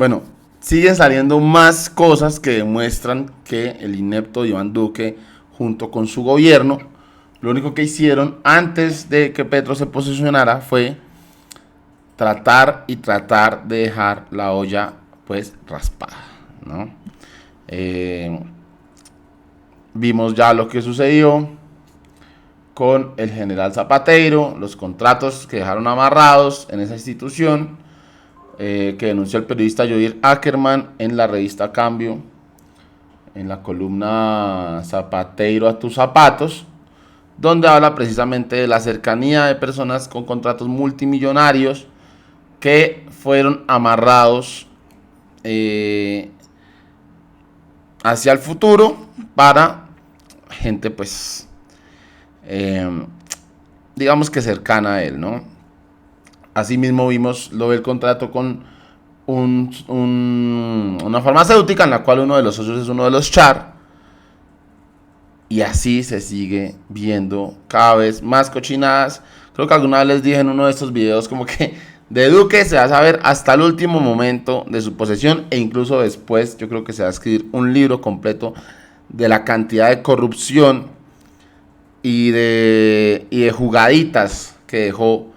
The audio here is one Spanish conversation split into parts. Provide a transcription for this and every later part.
Bueno, siguen saliendo más cosas que demuestran que el inepto Iván Duque, junto con su gobierno, lo único que hicieron antes de que Petro se posicionara fue tratar de dejar la olla pues raspada, ¿no? Eh, Vimos ya lo que sucedió con el general Zapateiro, los contratos que dejaron amarrados en esa institución, que denunció el periodista Joel Ackerman en la revista Cambio, en la columna Zapateiro a tus zapatos, donde habla precisamente de la cercanía de personas con contratos multimillonarios que fueron amarrados hacia el futuro para gente pues digamos que cercana a él, ¿no? Asimismo vimos lo del contrato con una farmacéutica en la cual uno de los socios es uno de los Char, y así se sigue viendo cada vez más cochinadas. Creo que alguna vez les dije en uno de estos videos como que de Duque se va a saber hasta el último momento de su posesión, e incluso después yo creo que se va a escribir un libro completo de la cantidad de corrupción y de jugaditas que dejó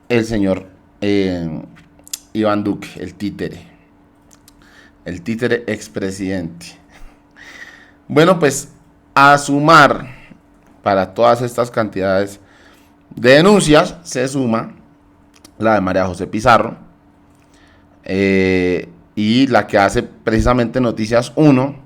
el señor Iván Duque, el títere expresidente. Bueno, pues a sumar para todas estas cantidades de denuncias se suma la de María José Pizarro, y la que hace precisamente Noticias 1,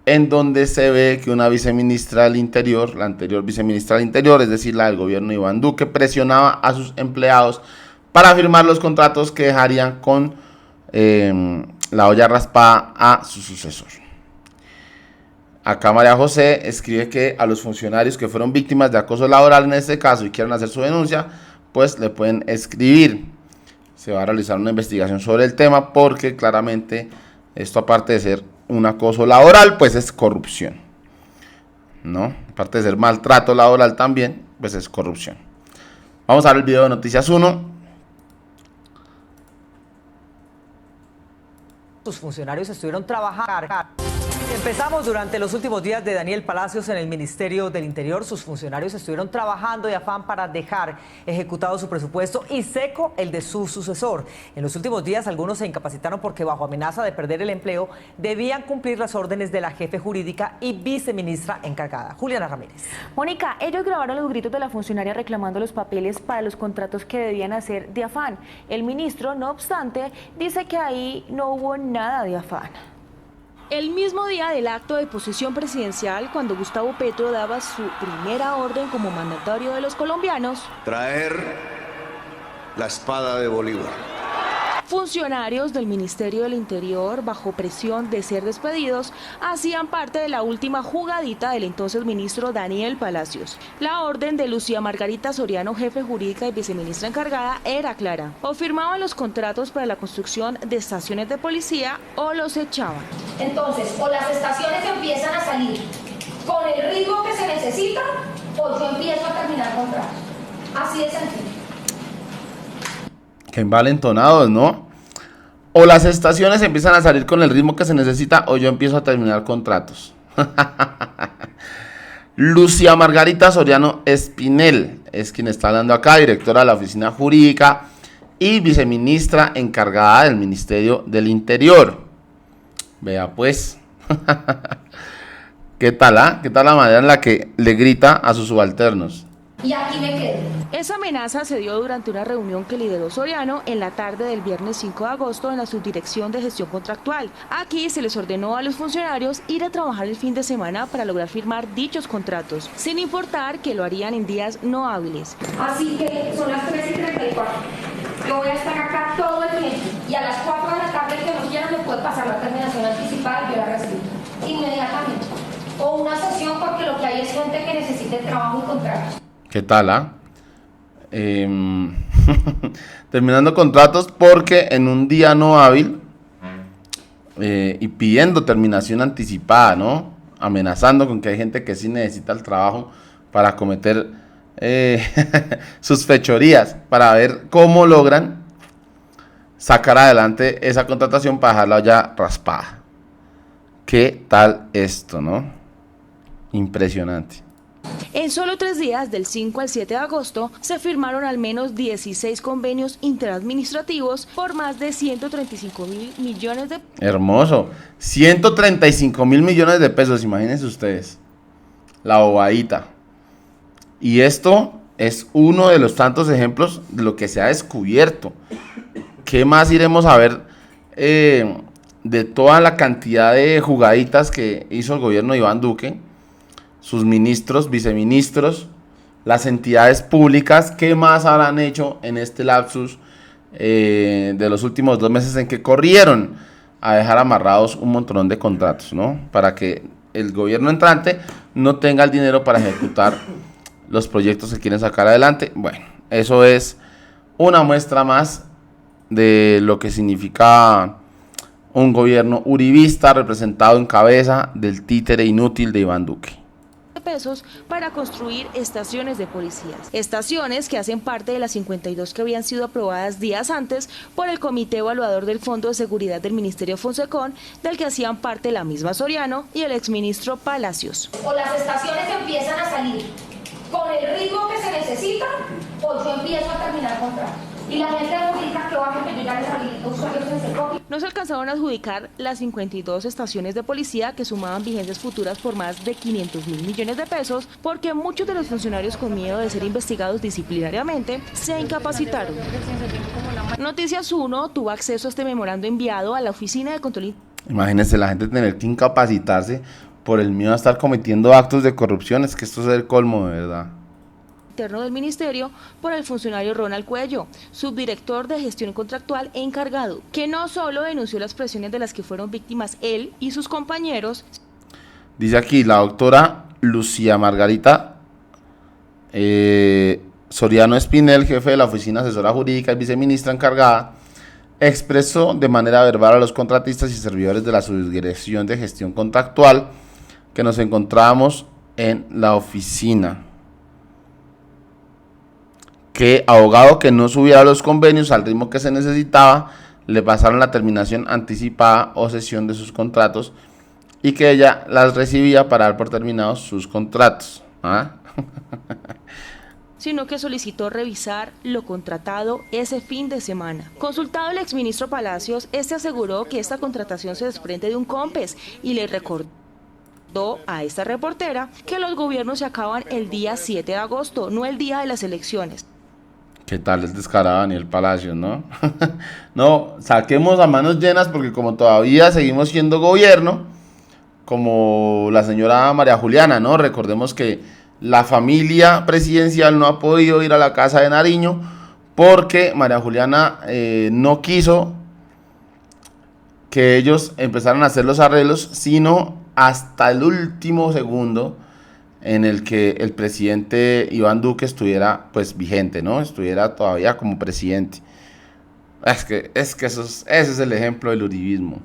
en donde se ve que una viceministra del Interior, la anterior viceministra del Interior, es decir, la del gobierno de Iván Duque, presionaba a sus empleados para firmar los contratos que dejarían con la olla raspada a su sucesor. Acá María José escribe que a los funcionarios que fueron víctimas de acoso laboral en este caso y quieran hacer su denuncia, pues le pueden escribir. Se va a realizar una investigación sobre el tema, porque claramente esto, aparte de ser un acoso laboral, pues es corrupción, ¿no? Aparte de ser maltrato laboral también, pues es corrupción. Vamos a ver el video de Noticias 1. Sus funcionarios estuvieron trabajando. Empezamos durante los últimos días de Daniel Palacios en el Ministerio del Interior. Sus funcionarios estuvieron trabajando de afán para dejar ejecutado su presupuesto y seco el de su sucesor. En los últimos días algunos se incapacitaron porque, bajo amenaza de perder el empleo, debían cumplir las órdenes de la jefe jurídica y viceministra encargada, Juliana Ramírez. Mónica, ellos grabaron los gritos de la funcionaria reclamando los papeles para los contratos que debían hacer de afán. El ministro, no obstante, dice que ahí no hubo nada de afán. El mismo día del acto de posesión presidencial, cuando Gustavo Petro daba su primera orden como mandatario de los colombianos, traer la espada de Bolívar. Funcionarios del Ministerio del Interior, bajo presión de ser despedidos, hacían parte de la última jugadita del entonces ministro Daniel Palacios. La orden de Lucía Margarita Soriano, jefe jurídica y viceministra encargada, era clara: o firmaban los contratos para la construcción de estaciones de policía o los echaban. Entonces, o las estaciones empiezan a salir con el ritmo que se necesita, o yo empiezo a terminar contratos. Así de sencillo. Que envalentonados, ¿no? O las estaciones empiezan a salir con el ritmo que se necesita, o yo empiezo a terminar contratos. Lucía Margarita Soriano Espinel es quien está hablando acá, directora de la Oficina Jurídica y viceministra encargada del Ministerio del Interior. Vea pues. ¿Qué tal, ah? ¿Qué tal la manera en la que le grita a sus subalternos? Y aquí me quedo. Esa amenaza se dio durante una reunión que lideró Soriano en la tarde del viernes 5 de agosto en la Subdirección de Gestión Contractual. Aquí se les ordenó a los funcionarios ir a trabajar el fin de semana para lograr firmar dichos contratos, sin importar que lo harían en días no hábiles. Así que son las 3:34. Yo voy a estar acá todo el tiempo, y a las 4 de la tarde, que no quieran, me puede pasar la terminación anticipada y yo la recibo inmediatamente. O una sesión, porque lo que hay es gente que necesite trabajo y contratos. ¿Qué tal, ah? Terminando contratos porque en un día no hábil, y pidiendo terminación anticipada, ¿no? Amenazando con que hay gente que sí necesita el trabajo para cometer sus fechorías, para ver cómo logran sacar adelante esa contratación para dejarla ya raspada. ¿Qué tal esto, no? Impresionante. En solo 3 días, del 5 al 7 de agosto, se firmaron al menos 16 convenios interadministrativos por más de 135.000 millones de pesos. Hermoso. 135.000 millones de pesos, imagínense ustedes. La bobadita. Y esto es uno de los tantos ejemplos de lo que se ha descubierto. ¿Qué más iremos a ver de toda la cantidad de jugaditas que hizo el gobierno de Iván Duque? Sus ministros, viceministros, las entidades públicas, ¿qué más habrán hecho en este lapsus de los últimos 2 meses en que corrieron a dejar amarrados un montón de contratos, ¿no? Para que el gobierno entrante no tenga el dinero para ejecutar los proyectos que quieren sacar adelante. Bueno, eso es una muestra más de lo que significa un gobierno uribista representado en cabeza del títere inútil de Iván Duque. Pesos para construir estaciones de policías. Estaciones que hacen parte de las 52 que habían sido aprobadas días antes por el Comité Evaluador del Fondo de Seguridad del Ministerio Fonsecon, del que hacían parte la misma Soriano y el exministro Palacios. O las estaciones empiezan a salir con el ritmo que se necesita, o yo empiezo a terminar contratos. Y la gente adjudica que bajen, que yo ya les habilito usuarios en Secopi. No se alcanzaron a adjudicar las 52 estaciones de policía que sumaban vigencias futuras por más de 500.000 millones de pesos, porque muchos de los funcionarios, con miedo de ser investigados disciplinariamente, se incapacitaron. Noticias 1 tuvo acceso a este memorando enviado a la Oficina de Control. Imagínense la gente tener que incapacitarse por el miedo a estar cometiendo actos de corrupción. Es que esto es el colmo, de verdad. Interno del ministerio por el funcionario Ronald Cuello, subdirector de gestión contractual e encargado, que no solo denunció las presiones de las que fueron víctimas él y sus compañeros. Dice aquí la doctora Lucía Margarita Soriano Espinel, jefe de la Oficina Asesora Jurídica y viceministra encargada, expresó de manera verbal a los contratistas y servidores de la Subdirección de Gestión Contractual que nos encontrábamos en la oficina, que abogado que no subiera los convenios al ritmo que se necesitaba, le pasaron la terminación anticipada o cesión de sus contratos y que ella las recibía para dar por terminados sus contratos. ¿Ah? Sino que solicitó revisar lo contratado ese fin de semana. Consultado el exministro Palacios, este aseguró que esta contratación se desprende de un COMPES y le recordó a esta reportera que los gobiernos se acaban el día 7 de agosto, no el día de las elecciones. ¿Qué tal el descarado Daniel Palacios, no? No, saquemos a manos llenas porque como todavía seguimos siendo gobierno, como la señora María Juliana, ¿no? Recordemos que la familia presidencial no ha podido ir a la casa de Nariño porque María Juliana no quiso que ellos empezaran a hacer los arreglos, sino hasta el último segundo en el que el presidente Iván Duque estuviera pues vigente, ¿no? Estuviera todavía como presidente. Es que ese es el ejemplo del uribismo.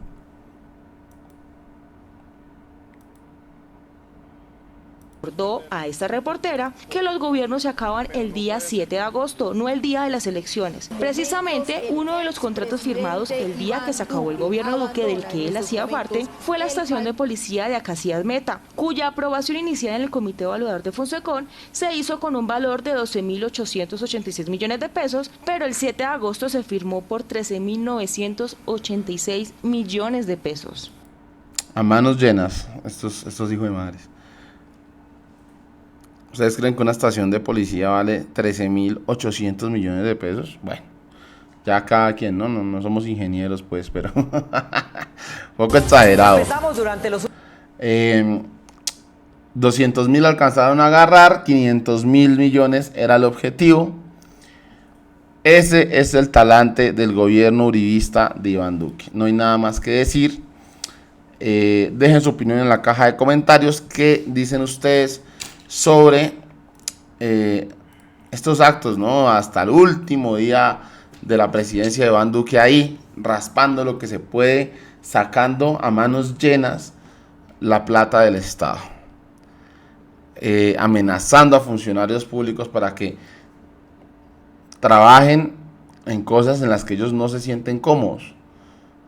Recordó a esta reportera que los gobiernos se acaban el día 7 de agosto, no el día de las elecciones. Precisamente uno de los contratos firmados el día que se acabó el gobierno Duque, del que él hacía parte, fue la estación de policía de Acacías Meta, cuya aprobación inicial en el Comité Evaluador de Fonsecon se hizo con un valor de 12.886 millones de pesos, pero el 7 de agosto se firmó por 13.986 millones de pesos. A manos llenas, estos hijos de madres. ¿Ustedes creen que una estación de policía vale 13.800 millones de pesos? Bueno, ya cada quien, no somos ingenieros pues, pero un poco exagerado. Empezamos durante los 200.000 alcanzaron a agarrar, 500.000 millones era el objetivo. Ese es el talante del gobierno uribista de Iván Duque. No hay nada más que decir. Dejen su opinión en la caja de comentarios. ¿Qué dicen ustedes sobre estos actos, ¿no? Hasta el último día de la presidencia de Iván Duque, ahí raspando lo que se puede, sacando a manos llenas la plata del Estado, amenazando a funcionarios públicos para que trabajen en cosas en las que ellos no se sienten cómodos,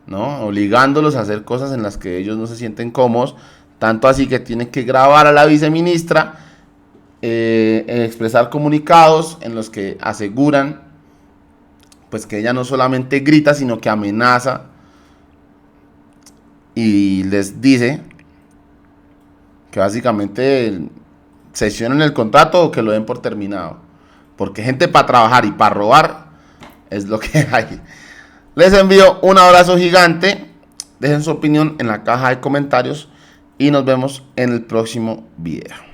¿no? Obligándolos a hacer cosas en las que ellos no se sienten cómodos, tanto así que tienen que grabar a la viceministra, expresar comunicados en los que aseguran pues que ella no solamente grita, sino que amenaza y les dice que básicamente sesionen el contrato o que lo den por terminado, porque gente para trabajar y para robar es lo que hay. Les envío un abrazo gigante, dejen su opinión en la caja de comentarios y nos vemos en el próximo video.